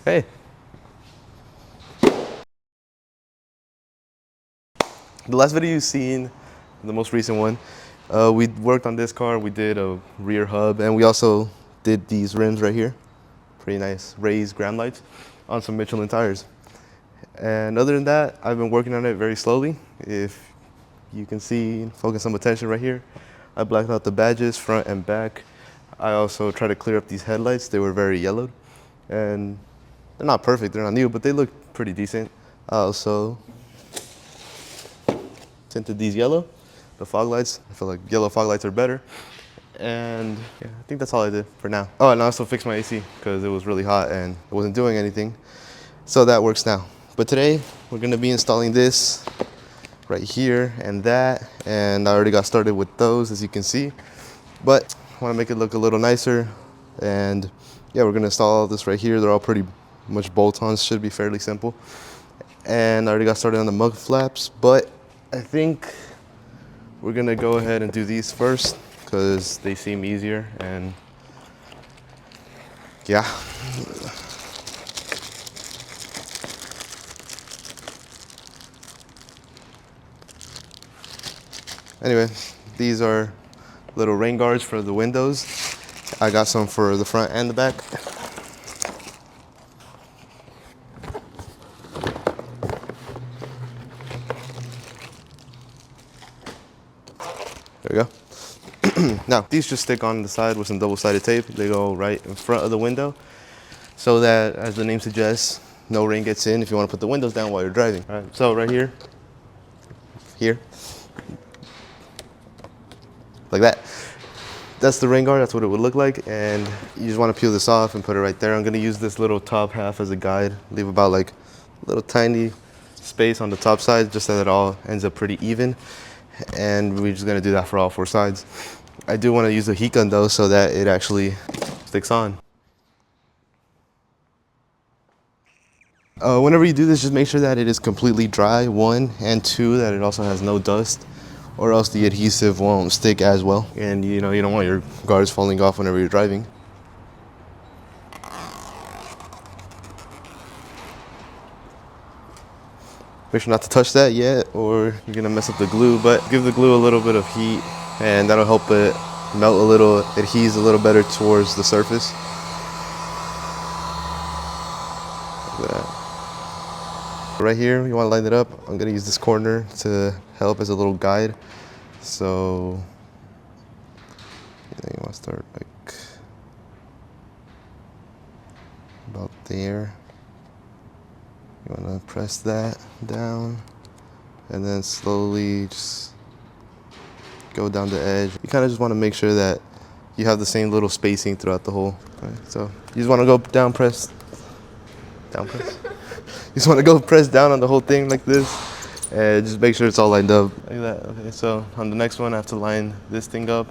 Hey. The last video you've seen, the most recent one, we worked on this car. We did a rear hub, and we also did these rims right here. Pretty nice raised ground lights on some Michelin tires. And other than that, I've been working on it very slowly. If you can see, focus some attention right here. I blacked out the badges, front and back. I also tried to clear up these headlights. They were very yellowed. And they're not perfect, they're not new, but they look pretty decent. I also tinted these yellow, the fog lights. I feel like yellow fog lights are better. And yeah, I think that's all I did for now. Oh, and I also fixed my AC because it was really hot and it wasn't doing anything. So that works now. But today we're gonna be installing this right here and that. And I already got started with those, as you can see. But I wanna make it look a little nicer. And yeah, we're gonna install this right here. They're all pretty much bolt-ons, should be fairly simple. And I already got started on the mud flaps, but I think we're gonna go ahead and do these first because they seem easier. And yeah. Anyway, these are little rain guards for the windows. I got some for the front and the back. There we go. Now, these just stick on the side with some double-sided tape. They go right in front of the window so that, as the name suggests, no rain gets in if you want to put the windows down while you're driving. All right, so right here, like that. That's the rain guard, that's what it would look like. And you just want to peel this off and put it right there. I'm gonna use this little top half as a guide. Leave about like a little tiny space on the top side just so that it all ends up pretty even. And we're just gonna do that for all four sides. I do want to use a heat gun though so that it actually sticks on. Whenever you do this, just make sure that it is completely dry, one, and two, that it also has no dust, or else the adhesive won't stick as well. And you don't want your guards falling off whenever you're driving. Make sure not to touch that yet or you're gonna mess up the glue, but give the glue a little bit of heat and that'll help it melt a little, adheres a little better towards the surface. Like that. Right here, you wanna line it up. I'm gonna use this corner to help as a little guide. So, you wanna start like about there. You want to press that down and then slowly just go down the edge. You kind of just want to make sure that you have the same little spacing throughout the whole. Right? So you just want to go down press. You just want to go press down on the whole thing like this and just make sure it's all lined up like that. Okay, so on the next one I have to line this thing up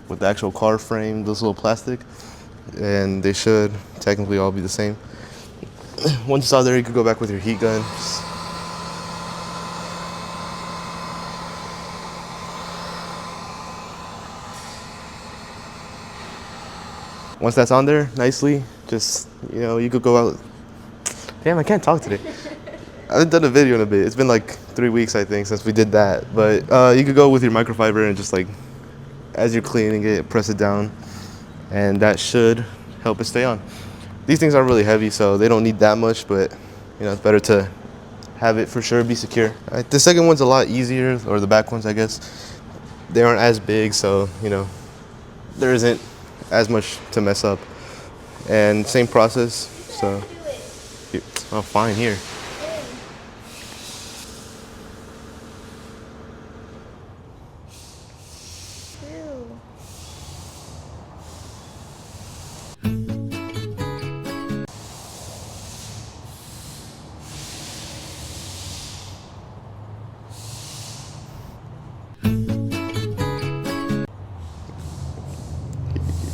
with the actual car frame, this little plastic, and they should technically all be the same. Once it's all there, you could go back with your heat gun. Once that's on there nicely, just, you could go out. Damn, I can't talk today. I haven't done a video in a bit. It's been like 3 weeks, I think, since we did that. But you could go with your microfiber and just like, as you're cleaning it, press it down. And that should help it stay on. These things aren't really heavy, so they don't need that much, but it's better to have it for sure be secure. Right, the second one's a lot easier, or the back ones, I guess. They aren't as big, so there isn't as much to mess up. And same process. So, oh, fine here.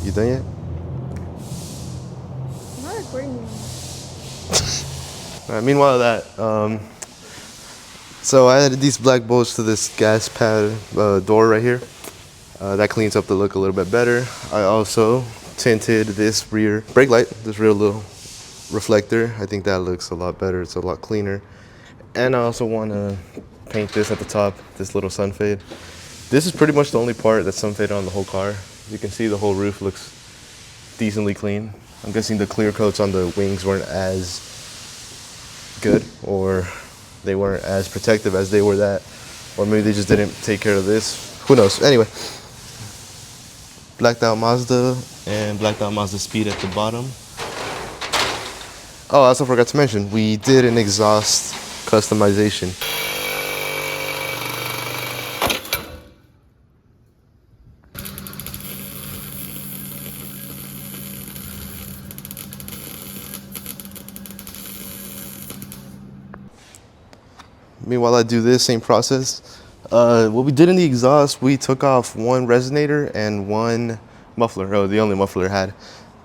You done yet? I'm not recording you. Meanwhile, so I added these black bolts to this gas pad door right here. That cleans up the look a little bit better. I also tinted this rear brake light, this rear little reflector. I think that looks a lot better. It's a lot cleaner. And I also want to paint this at the top, this little sun fade. This is pretty much the only part that's sun faded on the whole car. As you can see, the whole roof looks decently clean. I'm guessing the clear coats on the wings weren't as good, or they weren't as protective as they were that, or maybe they just didn't take care of this. Who knows? Anyway, blacked out Mazda and blacked out Mazdaspeed at the bottom. Oh, I also forgot to mention, we did an exhaust customization. Meanwhile, I do this same process. What we did in the exhaust, we took off one resonator and one muffler. Oh, the only muffler it had.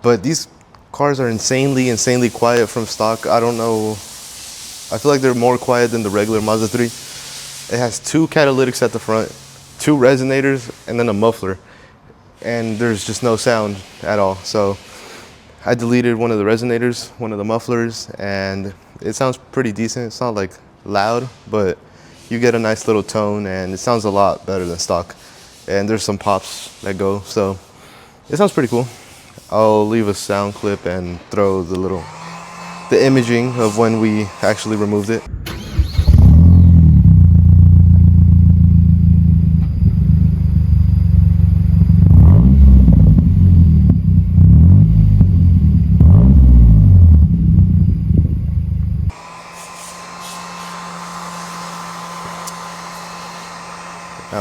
But these cars are insanely quiet from stock. I don't know. I feel like they're more quiet than the regular Mazda 3. It has two catalytics at the front, two resonators, and then a muffler. And there's just no sound at all. So I deleted one of the resonators, one of the mufflers, and it sounds pretty decent. It's not like loud, but you get a nice little tone, and it sounds a lot better than stock. And there's some pops that go, so it sounds pretty cool. I'll leave a sound clip and throw the imaging of when we actually removed it.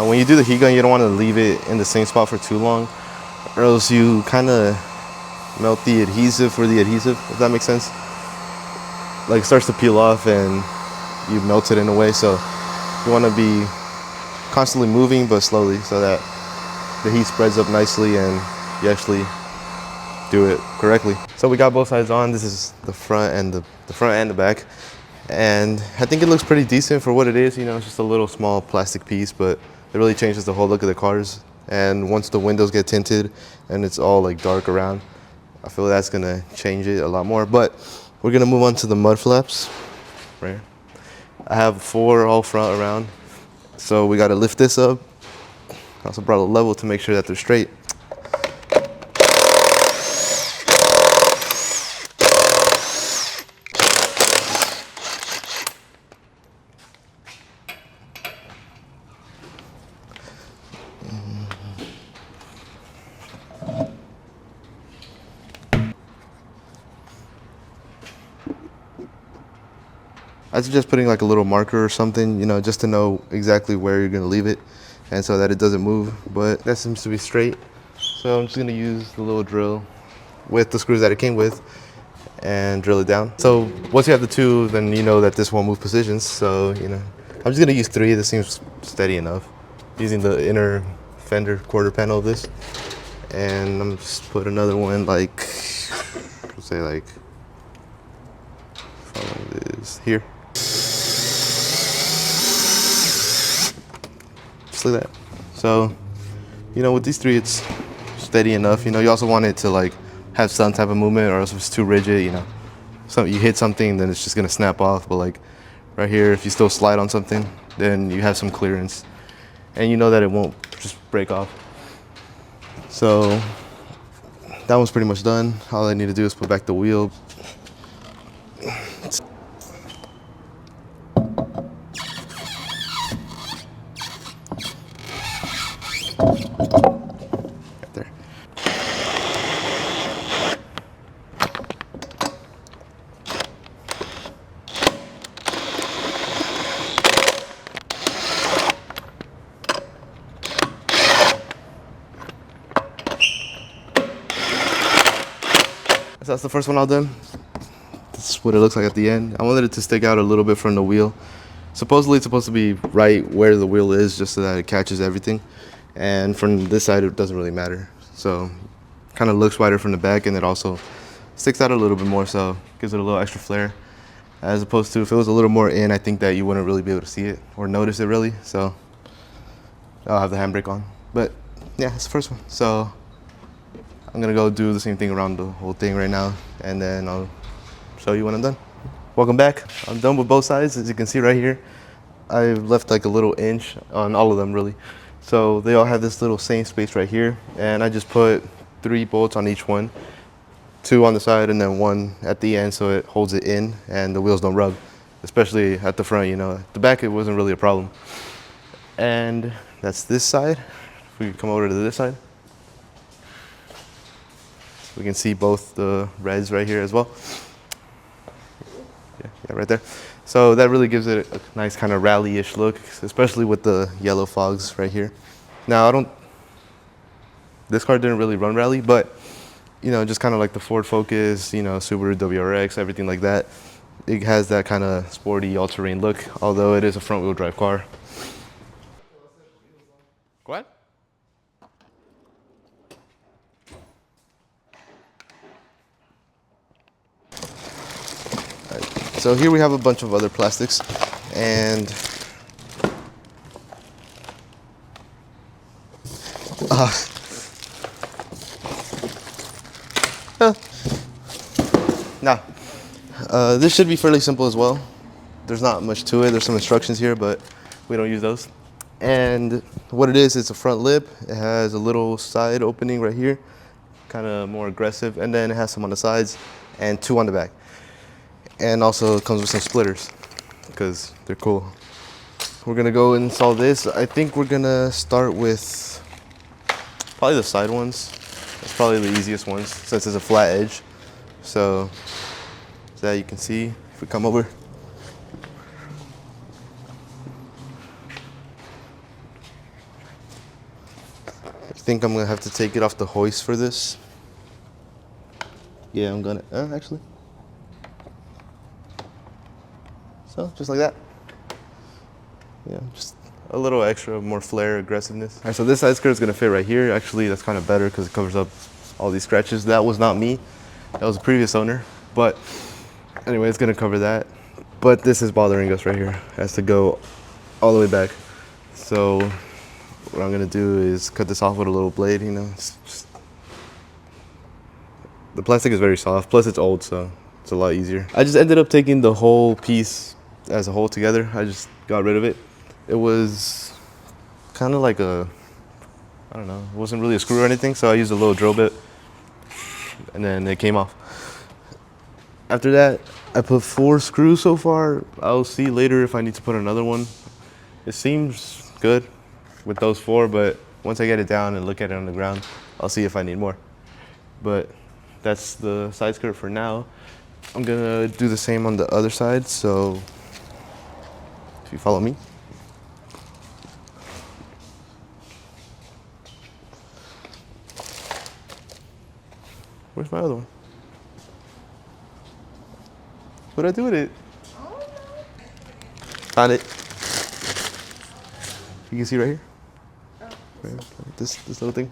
When you do the heat gun, you don't want to leave it in the same spot for too long, or else you kind of melt the adhesive for the adhesive, if that makes sense. Like, it starts to peel off and you melt it in a way, so you want to be constantly moving but slowly so that the heat spreads up nicely and you actually do it correctly. So we got both sides on. This is the front and the back, and I think it looks pretty decent for what it is. You know, it's just a little small plastic piece, but it really changes the whole look of the cars. And once the windows get tinted and it's all like dark around, I feel that's gonna change it a lot more. But we're gonna move on to the mud flaps right here. I have 4 all front around, so we gotta lift this up. I also brought a level to make sure that they're straight. I suggest putting like a little marker or something, you know, just to know exactly where you're gonna leave it and so that it doesn't move, but that seems to be straight. So I'm just gonna use the little drill with the screws that it came with and drill it down. So once you have the 2, then you know that this won't move positions. So, you know, I'm just gonna use 3. This seems steady enough. Using the inner fender quarter panel of this. And I'm just put another one like, let's say like, following this here. Just like that. So, you know, with these 3, it's steady enough. You know, you also want it to like have some type of movement, or else if it's too rigid, you know, so you hit something, then it's just gonna snap off. But like right here, if you still slide on something, then you have some clearance, and you know that it won't just break off. So that one's pretty much done. All I need to do is put back the wheel. Right there. So that's the first one all done. This is what it looks like at the end. I wanted it to stick out a little bit from the wheel. Supposedly it's supposed to be right where the wheel is, just so that it catches everything. And from this side, it doesn't really matter. So kind of looks wider from the back, and it also sticks out a little bit more, so gives it a little extra flair. As opposed to if it was a little more in, I think that you wouldn't really be able to see it or notice it really. So I'll have the handbrake on. But yeah, it's the first one. So I'm gonna go do the same thing around the whole thing right now, and then I'll show you when I'm done. Welcome back. I'm done with both sides. As you can see right here, I left like a little inch on all of them really. So they all have this little same space right here. And I just put 3 bolts on each one, 2 on the side and then 1 at the end so it holds it in and the wheels don't rub, especially at the front, you know. At the back, it wasn't really a problem. And that's this side. If we come over to this side, we can see both the reds right here as well. Yeah, right there. So that really gives it a nice kind of rally-ish look, especially with the yellow fogs right here. Now, this car didn't really run rally, but, you know, just kind of like the Ford Focus, you know, Subaru WRX, everything like that. It has that kind of sporty all-terrain look, although it is a front-wheel drive car. What? So here we have a bunch of other plastics, and this should be fairly simple as well. There's not much to it. There's some instructions here, but we don't use those. And what it is, it's a front lip. It has a little side opening right here, kind of more aggressive, and then it has some on the sides and 2 on the back. And also it comes with some splitters because they're cool. We're gonna go install this. I think we're gonna start with probably the side ones. That's probably the easiest ones since it's a flat edge. So that you can see if we come over. I think I'm gonna have to take it off the hoist for this. Yeah, I'm gonna, actually. So, just like that. Yeah, just a little extra, more flair, aggressiveness. All right, so this side skirt is gonna fit right here. Actually, that's kind of better because it covers up all these scratches. That was not me. That was a previous owner. But anyway, it's gonna cover that. But this is bothering us right here. It has to go all the way back. So what I'm gonna do is cut this off with a little blade, you know. The plastic is very soft, plus it's old, so it's a lot easier. I just ended up taking the whole piece as a whole together. I just got rid of it. It was kind of like I don't know, it wasn't really a screw or anything, so I used a little drill bit and then it came off. After that, I put 4 screws so far. I'll see later if I need to put another one. It seems good with those 4, but once I get it down and look at it on the ground, I'll see if I need more. But that's the side skirt for now. I'm gonna do the same on the other side, so if you follow me. Where's my other one? What'd I do with it? Found it. You can see right here. Right, this little thing.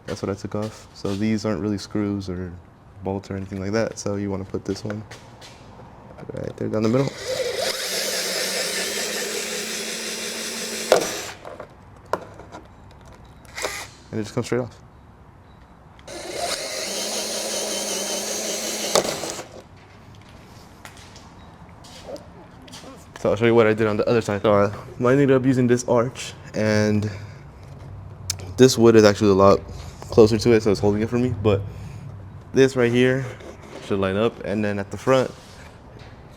That's what I took off. So these aren't really screws or bolts or anything like that. So you want to put this one right there down the middle. And it just comes straight off. So I'll show you what I did on the other side. So I ended up using this arch, and this wood is actually a lot closer to it, so it's holding it for me. But this right here should line up, and then at the front,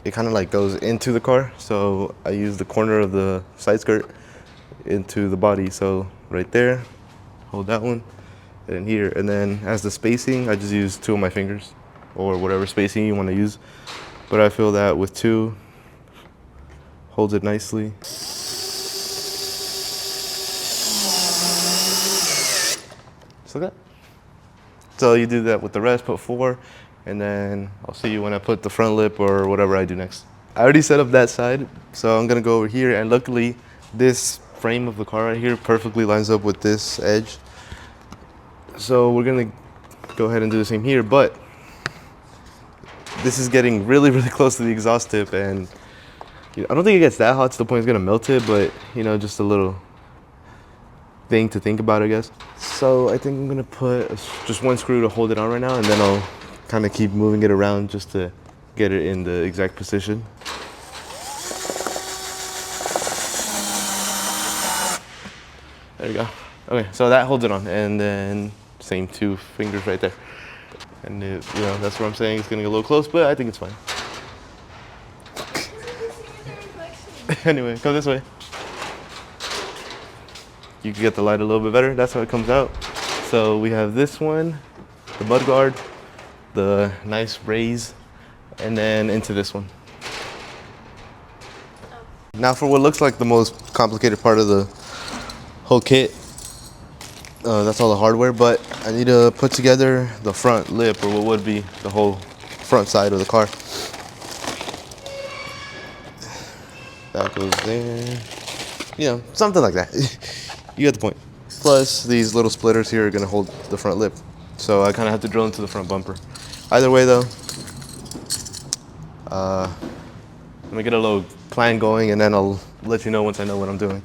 it kind of like goes into the car. So I use the corner of the side skirt into the body. So right there, hold that one, and then here. And then as the spacing, I just use 2 of my fingers, or whatever spacing you want to use. But I feel that with 2, holds it nicely. Just like that. So you do that with the rest, put 4, and then I'll see you when I put the front lip or whatever I do next. I already set up that side, so I'm gonna go over here, and luckily this frame of the car right here perfectly lines up with this edge. So we're gonna go ahead and do the same here, but this is getting really, really close to the exhaust tip, and I don't think it gets that hot to the point it's gonna melt it, but you know, just a little thing to think about, I guess. So I think I'm gonna put just 1 screw to hold it on right now, and then I'll kind of keep moving it around just to get it in the exact position. There you go. Okay, so that holds it on, and then same 2 fingers right there. And you know, that's what I'm saying. It's gonna get a little close, but I think it's fine. Anyway, come this way. You can get the light a little bit better. That's how it comes out. So we have this one, the mud guard, the nice raise, and then into this one. Now for what looks like the most complicated part of the whole kit. That's all the hardware, but I need to put together the front lip, or what would be the whole front side of the car. That goes there. You know, something like that. You get the point. Plus, these little splitters here are gonna hold the front lip. So I kinda have to drill into the front bumper. Either way though, let me get a little plan going, and then I'll let you know once I know what I'm doing.